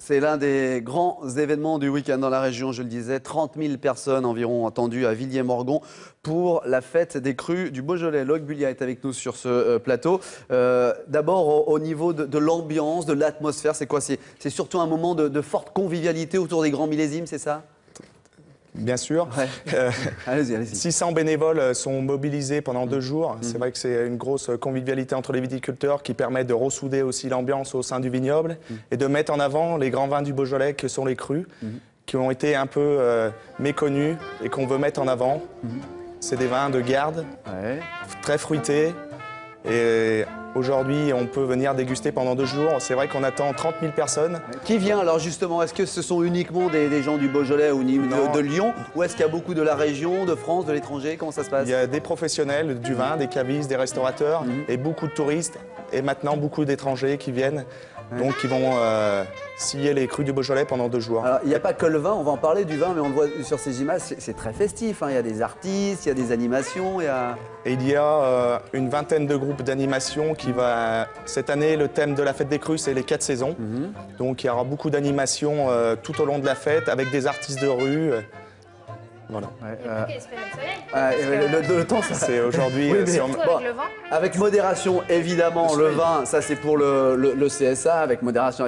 C'est l'un des grands événements du week-end dans la région, je le disais. 30 000 personnes environ attendues à Villiers-Morgon pour la fête des crues du Beaujolais. Loïc Bulliat est avec nous sur ce plateau. D'abord, au niveau de l'ambiance, de l'atmosphère, c'est quoi? C'est surtout un moment de forte convivialité autour des grands millésimes, c'est ça? Bien sûr. Ouais. Allez-y. 600 bénévoles sont mobilisés pendant 2 jours. C'est vrai que c'est une grosse convivialité entre les viticulteurs qui permet de ressouder aussi l'ambiance au sein du vignoble et de mettre en avant les grands vins du Beaujolais que sont les crus, qui ont été un peu méconnus et qu'on veut mettre en avant. C'est des vins de garde, très fruités. Et aujourd'hui, on peut venir déguster pendant 2 jours. C'est vrai qu'on attend 30 000 personnes. Qui vient alors justement? Est-ce que ce sont uniquement des gens du Beaujolais ou de Lyon? Ou est-ce qu'il y a beaucoup de la région, de France, de l'étranger? Comment ça se passe? Il y a des professionnels du vin, des cavistes, des restaurateurs et beaucoup de touristes. Et maintenant, beaucoup d'étrangers qui viennent. Donc, qui vont scier les crus du Beaujolais pendant 2 jours. Alors, il n'y a pas que le vin, on va en parler du vin, mais on le voit sur ces images, c'est très festif. Hein. Il y a des artistes, il y a des animations, il y a... Et il y a une vingtaine de groupes d'animation qui va... Cette année, le thème de la fête des crus, c'est les 4 saisons. Donc, il y aura beaucoup d'animations tout au long de la fête avec des artistes de rue. Voilà. Le temps, ça... C'est aujourd'hui... Oui, avec modération, évidemment, le vin, ça c'est pour le CSA, avec modération,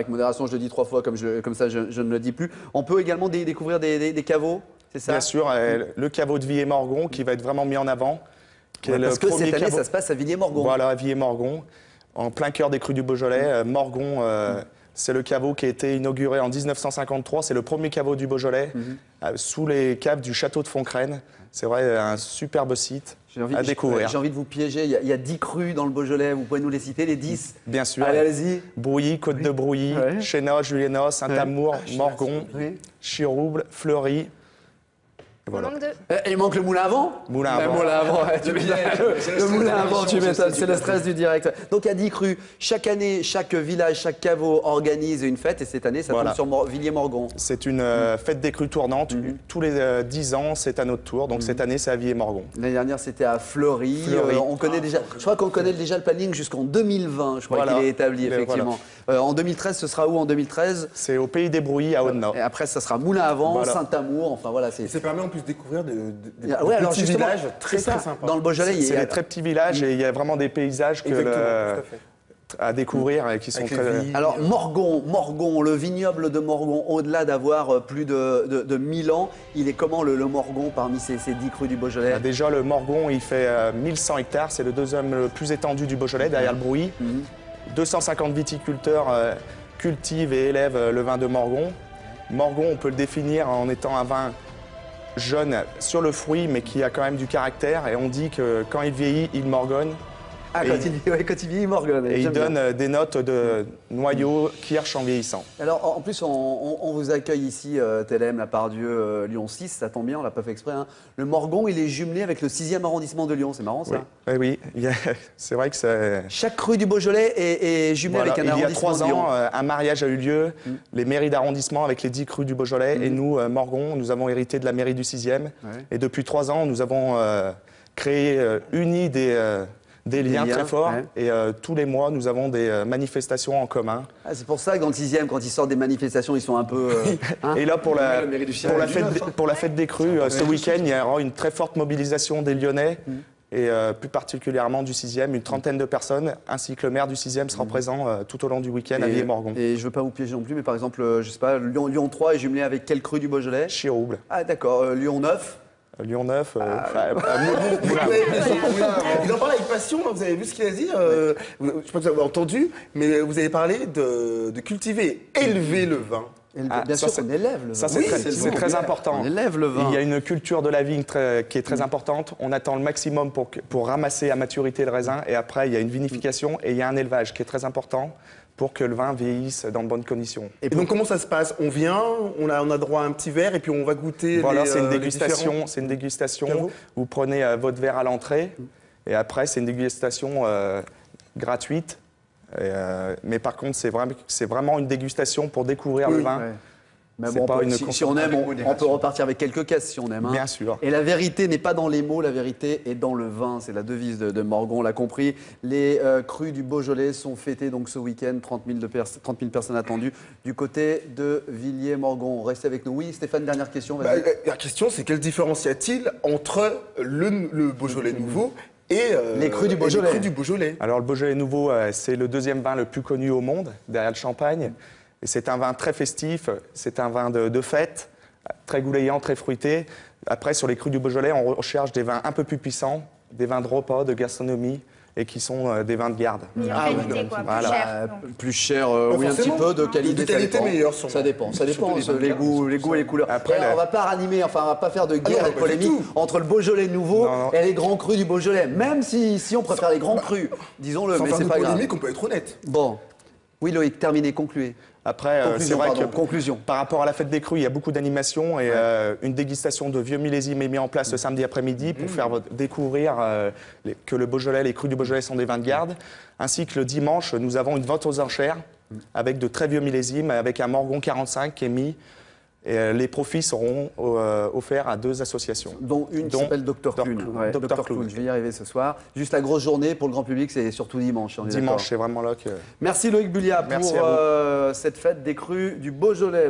je le dis 3 fois, comme ça je ne le dis plus. On peut également découvrir des caveaux, c'est ça? Bien sûr, le caveau de Villiers-Morgon qui va être vraiment mis en avant. Parce que cette année, ça se passe à Villiers-Morgon. Voilà, à Villiers-Morgon, en plein cœur des crus du Beaujolais. Morgon, c'est le caveau qui a été inauguré en 1953. C'est le premier caveau du Beaujolais, sous les caves du château de Foncrène. C'est vrai, un superbe site à découvrir. J'ai envie de vous piéger. Il y a 10 crus dans le Beaujolais. Vous pouvez nous les citer, les 10? Bien sûr. Allez-y. Brouilly, Côte de Brouilly, Chénoz, Juliénos, Saint-Amour, Morgon, Chirouble, Fleury. Voilà. Il manque le moulin à vent? Moulin à vent. Le moulin à vent, tu m'étonnes, c'est le stress du direct. Donc il y a 10 crus. Chaque année, chaque village, chaque caveau organise une fête et cette année, ça tombe sur Villiers-Morgon. C'est une fête des crus tournante. Tous les 10 ans, c'est à notre tour. Donc cette année, c'est à Villiers-Morgon. L'année dernière, c'était à Fleury. On connaît déjà, je crois qu'on connaît déjà le planning jusqu'en 2020. Je crois qu'il est établi, effectivement. En 2013, ce sera où en 2013? C'est au Pays des Brouillis, à Audenord. Et après, ça sera Moulin à Vent, Saint-Amour. Enfin voilà. Ça permet en plus de découvrir des petits villages très sympas. Dans le Beaujolais, c'est des très petits villages et il y a vraiment des paysages à découvrir et qui sont très... Alors Morgon, le vignoble de Morgon, au-delà d'avoir plus de 1000 ans, il est comment le Morgon parmi ces 10 crus du Beaujolais? Déjà, le Morgon, il fait 1100 hectares. C'est le deuxième le plus étendu du Beaujolais, derrière le Brouilly. 250 viticulteurs cultivent et élèvent le vin de Morgon. Morgon, on peut le définir en étant un vin jeune sur le fruit, mais qui a quand même du caractère. Et on dit que quand il vieillit, il morgonne. Ah, quand il vieillit, il morgonne. Et il donne des notes de noyau kirsch en vieillissant. Alors, en plus, on vous accueille ici, Thélème, La Part-Dieu, Lyon 6, ça tombe bien, on l'a pas fait exprès. Hein. Le Morgon, il est jumelé avec le 6e arrondissement de Lyon, c'est marrant ça? Oui. C'est vrai que c'est... Chaque cru du Beaujolais est jumelé avec un arrondissement de Lyon. Il y a 3 ans, un mariage a eu lieu, les mairies d'arrondissement avec les 10 crus du Beaujolais. Et nous, Morgon, nous avons hérité de la mairie du 6e. Et depuis 3 ans, nous avons uni des liens très forts et tous les mois nous avons des manifestations en commun. Ah, c'est pour ça que dans le 6e, quand ils sortent des manifestations, ils sont un peu... Et là pour la fête des crus, ce week-end, il y aura une très forte mobilisation des Lyonnais et plus particulièrement du 6e, une trentaine de personnes, ainsi que le maire du 6e sera présent tout au long du week-end à Villiers-Morgon. Et je ne veux pas vous piéger non plus, mais par exemple, je sais pas, Lyon 3 est jumelé avec quel cru du Beaujolais? Chirouble. Ah d'accord, Lyon 9? Lyon 9, il en parle avec passion, vous avez vu ce qu'il a dit, je ne sais pas si vous avez entendu, mais vous avez parlé de cultiver, élever le vin. Bien sûr, on élève le vin. Ça, c'est très important. On élève le vin. Il y a une culture de la vigne qui est très importante. On attend le maximum pour ramasser à maturité le raisin. Et après, il y a une vinification et il y a un élevage qui est très important pour que le vin vieillisse dans de bonnes conditions. Et donc, comment ça se passe? On vient, on a droit à un petit verre et puis on va goûter. Voilà, c'est une dégustation. C'est une dégustation. Vous prenez votre verre à l'entrée et après, c'est une dégustation gratuite. Mais par contre, c'est vraiment une dégustation pour découvrir le vin. Mais C'est bon, pas une si on aime, on peut repartir avec quelques caisses si on aime. Hein. Bien sûr. Et la vérité n'est pas dans les mots, la vérité est dans le vin. C'est la devise de Morgon, on l'a compris. Les crus du Beaujolais sont fêtés donc ce week-end. 30 000 personnes attendues du côté de Villiers-Morgon. Restez avec nous. Oui, Stéphane, dernière question. Vas-y. La question, c'est quelle différence y a-t-il entre le Beaujolais nouveau et les crus du Beaujolais. les crus du Beaujolais? Alors le Beaujolais nouveau, c'est le deuxième vin le plus connu au monde, derrière le champagne. Et c'est un vin très festif, c'est un vin de fête, très goulayant, très fruité. Après, sur les crus du Beaujolais, on recherche des vins un peu plus puissants, des vins de repas, de gastronomie, et qui sont des vins de garde. Meilleure qualité, quoi, Voilà. plus cher. donc. Plus cher, oui, un petit forcément. peu de qualité. De qualité ça dépend. meilleure, sûrement. Ça dépend, Surtout les goûts et les couleurs. Après, Et on va pas ranimer, enfin, on va pas faire de guerre non, et de pas du polémique tout. entre le Beaujolais nouveau Non. et les grands crus du Beaujolais. Même si on préfère les grands crus, disons-le, Sans mais faire c'est de pas grave. polémique, on peut être honnête. Bon, oui Loïc, terminé, concluez. Après, c'est Conclusion, vrai pardon, que conclusion. par rapport à la fête des crus, il y a beaucoup d'animations et une dégustation de vieux millésimes est mise en place le samedi après-midi pour faire découvrir que le Beaujolais, les crus du Beaujolais sont des vins de garde. Ainsi que le dimanche, nous avons une vente aux enchères avec de très vieux millésimes, avec un Morgon 45 qui est mis. Et les profits seront offerts à 2 associations. Dont une qui s'appelle Dr Clune. Ouais, Dr. Dr Clune, je vais y arriver ce soir. Juste la grosse journée pour le grand public, c'est surtout dimanche. On est Dimanche, d'accord. c'est vraiment là que... Merci Loïc Bulliat Merci pour à cette fête des crus du Beaujolais.